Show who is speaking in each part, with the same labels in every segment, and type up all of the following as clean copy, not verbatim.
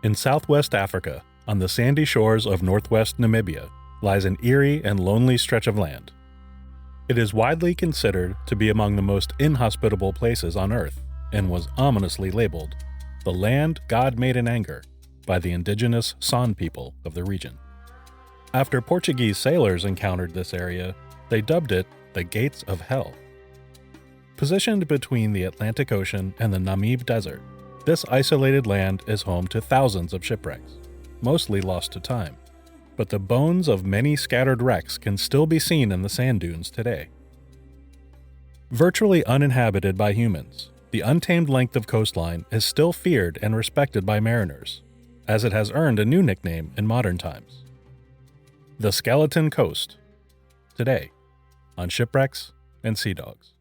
Speaker 1: In southwest Africa, on the sandy shores of northwest Namibia, lies an eerie and lonely stretch of land. It is widely considered to be among the most inhospitable places on Earth, and was ominously labeled the land God made in anger by the indigenous San people of the region. After Portuguese sailors encountered this area, they dubbed it the Gates of Hell. Positioned between the Atlantic Ocean and the Namib Desert, this isolated land is home to thousands of shipwrecks, mostly lost to time, but the bones of many scattered wrecks can still be seen in the sand dunes today. Virtually uninhabited by humans, the untamed length of coastline is still feared and respected by mariners, as it has earned a new nickname in modern times. The Skeleton Coast, today on Shipwrecks and Sea Dogs.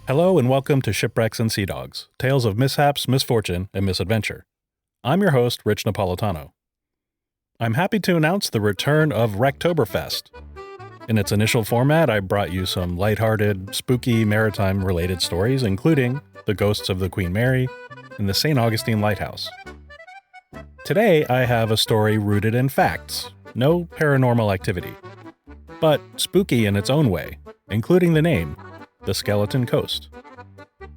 Speaker 1: Hello and welcome to Shipwrecks and Sea Dogs, tales of mishaps, misfortune, and misadventure. I'm your host, Rich Napolitano. I'm happy to announce the return of Wrecktoberfest. In its initial format, I brought you some lighthearted, spooky, maritime-related stories, including the ghosts of the Queen Mary and the St. Augustine Lighthouse. Today, I have a story rooted in facts, no paranormal activity, but spooky in its own way, including the name, the Skeleton Coast.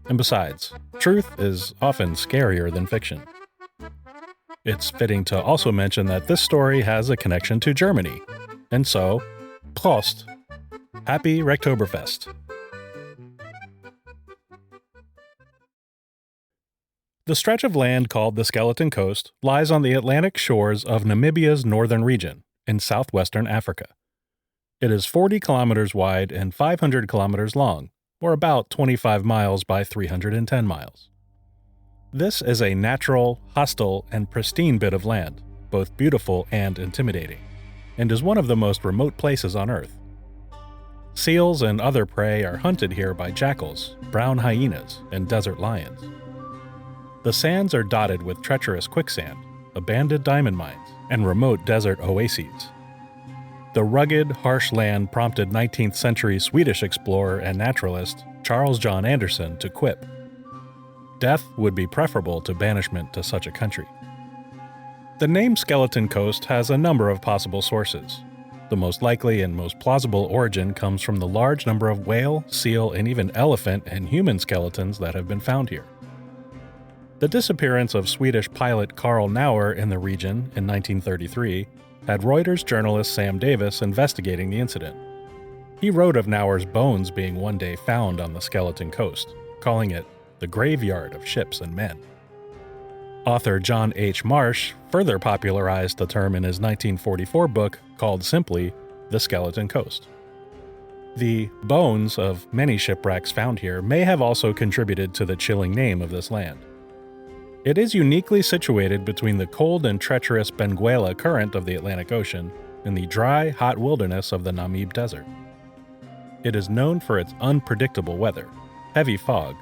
Speaker 1: And besides, truth is often scarier than fiction. It's fitting to also mention that this story has a connection to Germany. And so, Prost! Happy Wrecktoberfest! The stretch of land called the Skeleton Coast lies on the Atlantic shores of Namibia's northern region, in southwestern Africa. It is 40 kilometers wide and 500 kilometers long, or about 25 miles by 310 miles. This is a natural, hostile, and pristine bit of land, both beautiful and intimidating, and is one of the most remote places on Earth. Seals and other prey are hunted here by jackals, brown hyenas, and desert lions. The sands are dotted with treacherous quicksand, abandoned diamond mines, and remote desert oases. The rugged, harsh land prompted 19th century Swedish explorer and naturalist Charles John Anderson to quip. Death would be preferable to banishment to such a country. The name Skeleton Coast has a number of possible sources. The most likely and most plausible origin comes from the large number of whale, seal, and even elephant and human skeletons that have been found here. The disappearance of Swedish pilot Carl Nauer in the region in 1933 had Reuters journalist Sam Davis investigating the incident. He wrote of Nauer's bones being one day found on the Skeleton Coast, calling it the graveyard of ships and men. Author John H. Marsh further popularized the term in his 1944 book called simply The Skeleton Coast. The bones of many shipwrecks found here may have also contributed to the chilling name of this land. It is uniquely situated between the cold and treacherous Benguela current of the Atlantic Ocean and the dry, hot wilderness of the Namib Desert. It is known for its unpredictable weather, heavy fog,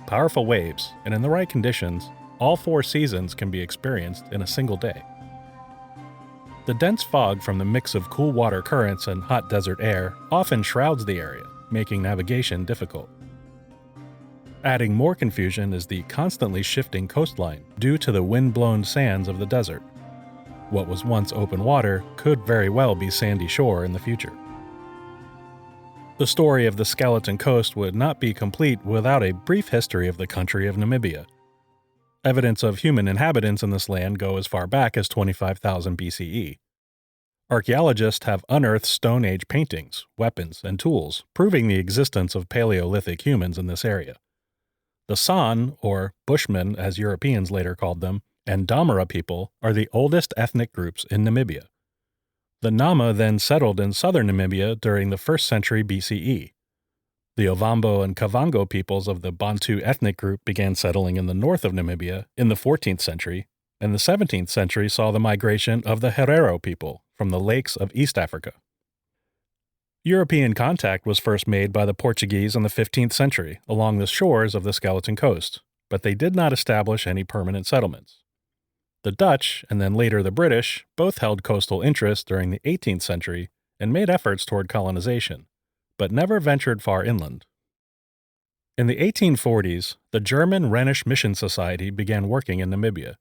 Speaker 1: powerful waves, and in the right conditions, all four seasons can be experienced in a single day. The dense fog from the mix of cool water currents and hot desert air often shrouds the area, making navigation difficult. Adding more confusion is the constantly shifting coastline due to the wind-blown sands of the desert. What was once open water could very well be sandy shore in the future. The story of the Skeleton Coast would not be complete without a brief history of the country of Namibia. Evidence of human inhabitants in this land go as far back as 25,000 BCE. Archaeologists have unearthed Stone Age paintings, weapons, and tools, proving the existence of Paleolithic humans in this area. The San, or Bushmen as Europeans later called them, and Damara people are the oldest ethnic groups in Namibia. The Nama then settled in southern Namibia during the 1st century BCE. The Ovambo and Kavango peoples of the Bantu ethnic group began settling in the north of Namibia in the 14th century, and the 17th century saw the migration of the Herero people from the lakes of East Africa. European contact was first made by the Portuguese in the 15th century along the shores of the Skeleton Coast, but they did not establish any permanent settlements. The Dutch, and then later the British, both held coastal interests during the 18th century and made efforts toward colonization, but never ventured far inland. In the 1840s, the German Rhenish Mission Society began working in Namibia,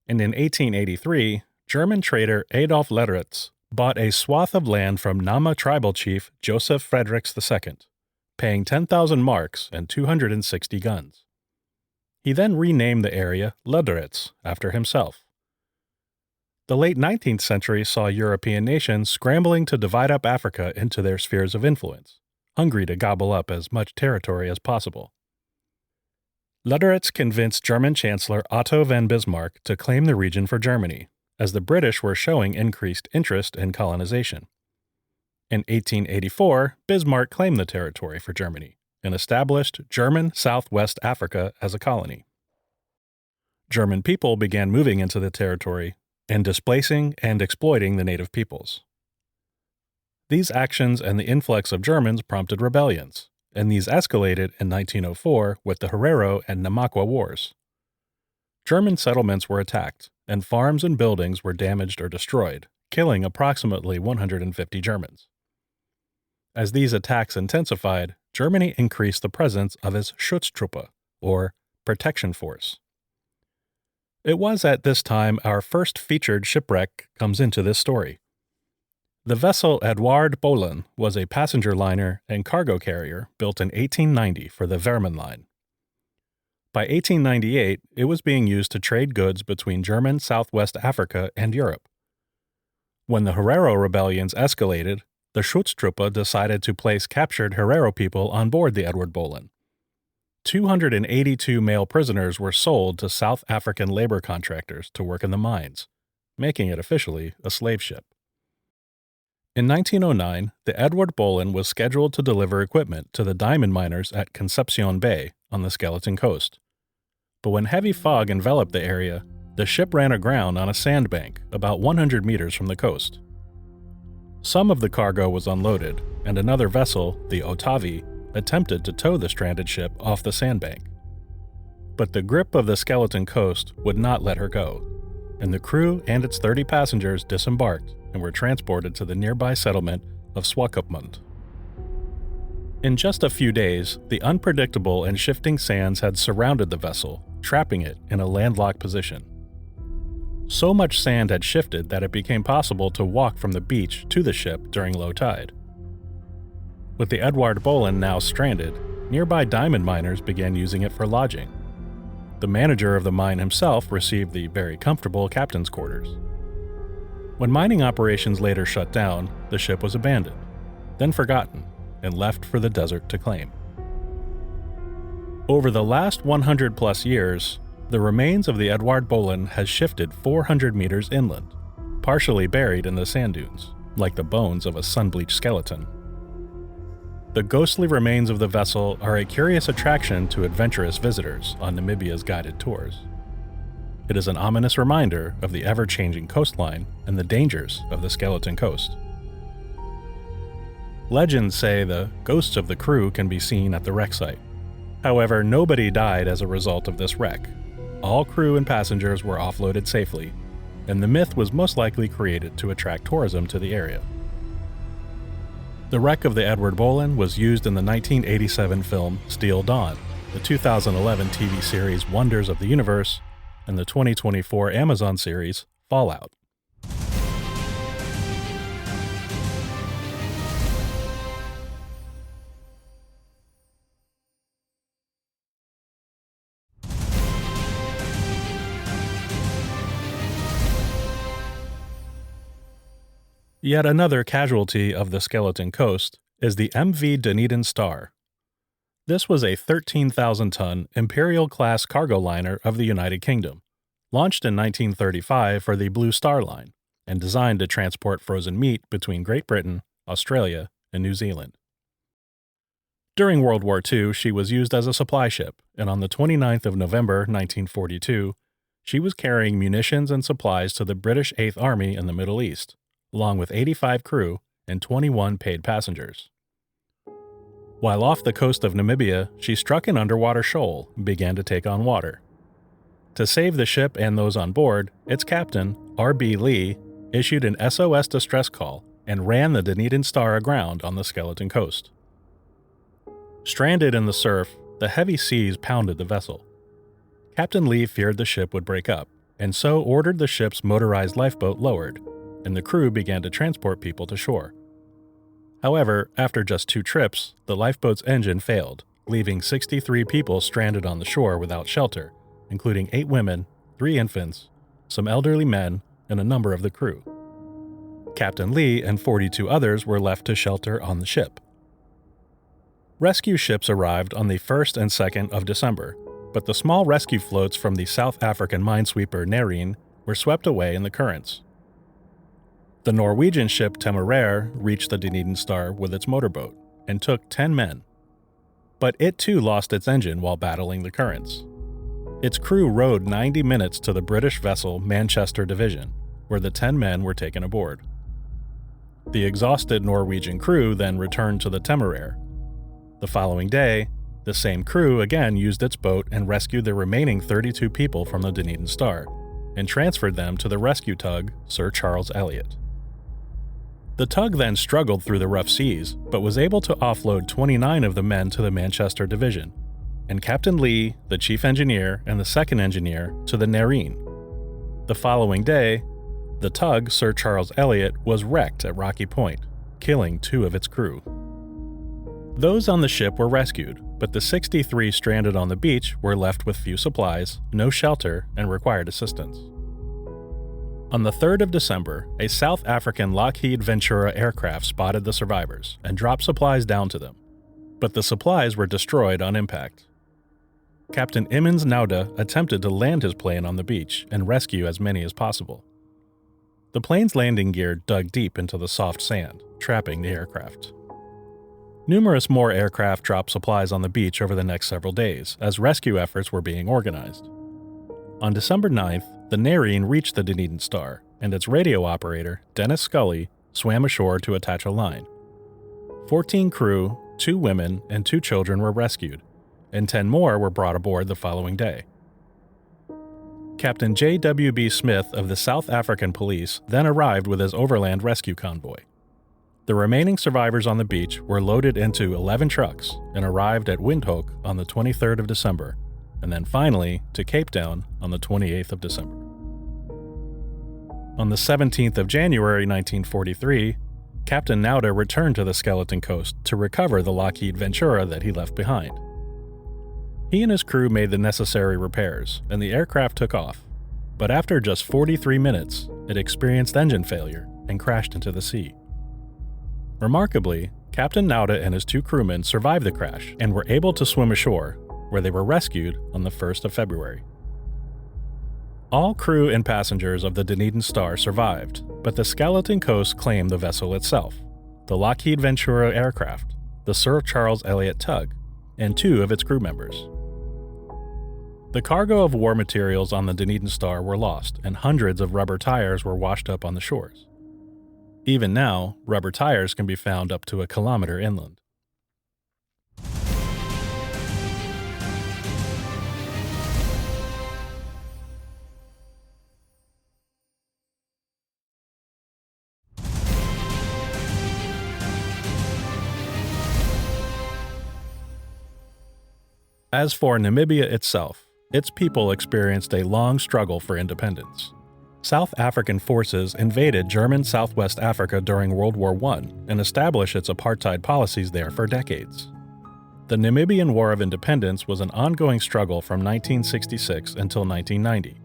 Speaker 1: and in 1883, German trader Adolf Lederer bought a swath of land from Nama tribal chief Joseph Fredericks II, paying 10,000 marks and 260 guns. He then renamed the area Lederer after himself. The late 19th century saw European nations scrambling to divide up Africa into their spheres of influence, hungry to gobble up as much territory as possible. Lederer convinced German Chancellor Otto von Bismarck to claim the region for Germany, as the British were showing increased interest in colonization. In 1884, Bismarck claimed the territory for Germany and established German Southwest Africa as a colony. German people began moving into the territory and displacing and exploiting the native peoples. These actions and the influx of Germans prompted rebellions, and these escalated in 1904 with the Herero and Namaqua Wars. German settlements were attacked, and farms and buildings were damaged or destroyed, killing approximately 150 Germans. As these attacks intensified, Germany increased the presence of its Schutztruppe, or protection force. It was at this time our first featured shipwreck comes into this story. The vessel Eduard Bohlen was a passenger liner and cargo carrier built in 1890 for the Wehrmann Line. By 1898, it was being used to trade goods between German Southwest Africa and Europe. When the Herero rebellions escalated, the Schutztruppe decided to place captured Herero people on board the Eduard Bohlen. 282 male prisoners were sold to South African labor contractors to work in the mines, making it officially a slave ship. In 1909, the Eduard Bohlen was scheduled to deliver equipment to the diamond miners at Concepcion Bay on the Skeleton Coast. But when heavy fog enveloped the area, the ship ran aground on a sandbank about 100 meters from the coast. Some of the cargo was unloaded, and another vessel, the Otavi, attempted to tow the stranded ship off the sandbank. But the grip of the Skeleton Coast would not let her go, and the crew and its 30 passengers disembarked and were transported to the nearby settlement of Swakopmund. In just a few days, the unpredictable and shifting sands had surrounded the vessel, trapping it in a landlocked position. So much sand had shifted that it became possible to walk from the beach to the ship during low tide. With the Eduard Bohlen now stranded, nearby diamond miners began using it for lodging. The manager of the mine himself received the very comfortable captain's quarters. When mining operations later shut down, the ship was abandoned, then forgotten, and left for the desert to claim. Over the last 100-plus years, the remains of the Eduard Bohlen has shifted 400 meters inland, partially buried in the sand dunes, like the bones of a sun-bleached skeleton. The ghostly remains of the vessel are a curious attraction to adventurous visitors on Namibia's guided tours. It is an ominous reminder of the ever-changing coastline and the dangers of the Skeleton Coast. Legends say the ghosts of the crew can be seen at the wreck site. However, nobody died as a result of this wreck. All crew and passengers were offloaded safely, and the myth was most likely created to attract tourism to the area. The wreck of the Eduard Bohlen was used in the 1987 film Steel Dawn, the 2011 TV series Wonders of the Universe, and the 2024 Amazon series Fallout. Yet another casualty of the Skeleton Coast is the MV Dunedin Star. This was a 13,000-ton Imperial-class cargo liner of the United Kingdom, launched in 1935 for the Blue Star Line, and designed to transport frozen meat between Great Britain, Australia, and New Zealand. During World War II, she was used as a supply ship, and on the 29th of November 1942, She was carrying munitions and supplies to the British 8th Army in the Middle East, along with 85 crew and 21 paid passengers. While off the coast of Namibia, she struck an underwater shoal and began to take on water. To save the ship and those on board, its captain, R.B. Lee, issued an SOS distress call and ran the Dunedin Star aground on the Skeleton Coast. Stranded in the surf, the heavy seas pounded the vessel. Captain Lee feared the ship would break up, and so ordered the ship's motorized lifeboat lowered, and the crew began to transport people to shore. However, after just 2 trips, the lifeboat's engine failed, leaving 63 people stranded on the shore without shelter, including 8 women, 3 infants, some elderly men, and a number of the crew. Captain Lee and 42 others were left to shelter on the ship. Rescue ships arrived on the 1st and 2nd of December, but the small rescue floats from the South African minesweeper Nerine were swept away in the currents. The Norwegian ship Temeraire reached the Dunedin Star with its motorboat and took 10 men. But it too lost its engine while battling the currents. Its crew rowed 90 minutes to the British vessel Manchester Division, where the 10 men were taken aboard. The exhausted Norwegian crew then returned to the Temeraire. The following day, the same crew again used its boat and rescued the remaining 32 people from the Dunedin Star, and transferred them to the rescue tug Sir Charles Elliot. The tug then struggled through the rough seas, but was able to offload 29 of the men to the Manchester Division, and Captain Lee, the chief engineer, and the second engineer to the Nerine. The following day, the tug Sir Charles Elliot was wrecked at Rocky Point, killing 2 of its crew. Those on the ship were rescued, but the 63 stranded on the beach were left with few supplies, no shelter, and required assistance. On the 3rd of December, a South African Lockheed Ventura aircraft spotted the survivors and dropped supplies down to them, but the supplies were destroyed on impact. Captain Emmons Nauda attempted to land his plane on the beach and rescue as many as possible. The plane's landing gear dug deep into the soft sand, trapping the aircraft. Numerous more aircraft dropped supplies on the beach over the next several days as rescue efforts were being organized. On December 9th, the Nerine reached the Dunedin Star, and its radio operator, Dennis Scully, swam ashore to attach a line. 14 crew, 2 women, and 2 children were rescued, and 10 more were brought aboard the following day. Captain J.W.B. Smith of the South African Police then arrived with his overland rescue convoy. The remaining survivors on the beach were loaded into 11 trucks and arrived at Windhoek on the 23rd of December, and then finally to Cape Town on the 28th of December. On the 17th of January 1943, Captain Nauda returned to the Skeleton Coast to recover the Lockheed Ventura that he left behind. He and his crew made the necessary repairs, and the aircraft took off, but after just 43 minutes, it experienced engine failure and crashed into the sea. Remarkably, Captain Nauda and his 2 crewmen survived the crash and were able to swim ashore, where they were rescued on the 1st of February. All crew and passengers of the Dunedin Star survived, but the Skeleton Coast claimed the vessel itself, the Lockheed Ventura aircraft, the Sir Charles Elliot tug, and 2 of its crew members. The cargo of war materials on the Dunedin Star were lost, and hundreds of rubber tires were washed up on the shores. Even now, rubber tires can be found up to a kilometer inland. As for Namibia itself, its people experienced a long struggle for independence. South African forces invaded German Southwest Africa during World War I and established its apartheid policies there for decades. The Namibian War of Independence was an ongoing struggle from 1966 until 1990,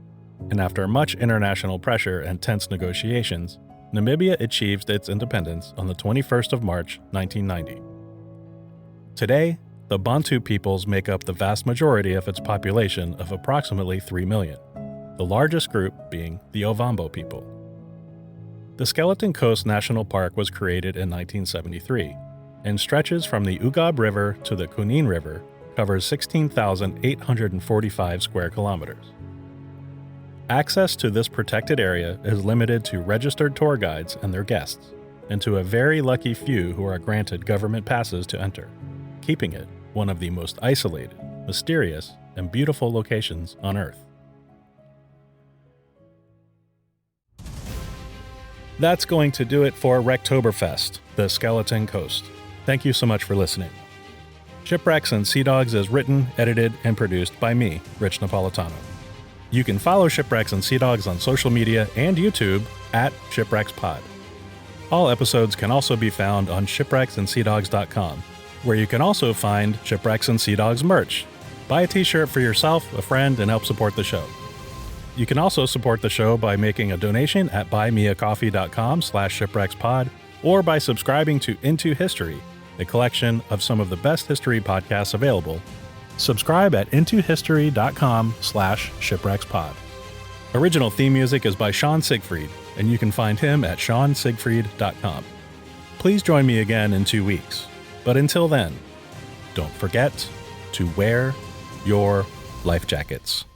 Speaker 1: and after much international pressure and tense negotiations, Namibia achieved its independence on the 21st of March, 1990. Today, the Bantu peoples make up the vast majority of its population of approximately 3 million. The largest group being the Ovambo people. The Skeleton Coast National Park was created in 1973 and stretches from the Ugab River to the Kunene River, covers 16,845 square kilometers. Access to this protected area is limited to registered tour guides and their guests, and to a very lucky few who are granted government passes to enter, keeping it one of the most isolated, mysterious, and beautiful locations on Earth. That's going to do it for Wrecktoberfest, the Skeleton Coast. Thank you so much for listening. Shipwrecks and Sea Dogs is written, edited, and produced by me, Rich Napolitano. You can follow Shipwrecks and Sea Dogs on social media and YouTube at ShipwrecksPod. All episodes can also be found on shipwrecksandseadogs.com, where you can also find Shipwrecks and Sea Dogs merch. Buy a t-shirt for yourself, a friend, and help support the show. You can also support the show by making a donation at buymeacoffee.com/shipwreckspod, or by subscribing to Into History, a collection of some of the best history podcasts available. Subscribe at intohistory.com/shipwreckspod. Original theme music is by Sean Siegfried, and you can find him at seansiegfried.com. Please join me again in 2 weeks. But until then, don't forget to wear your life jackets.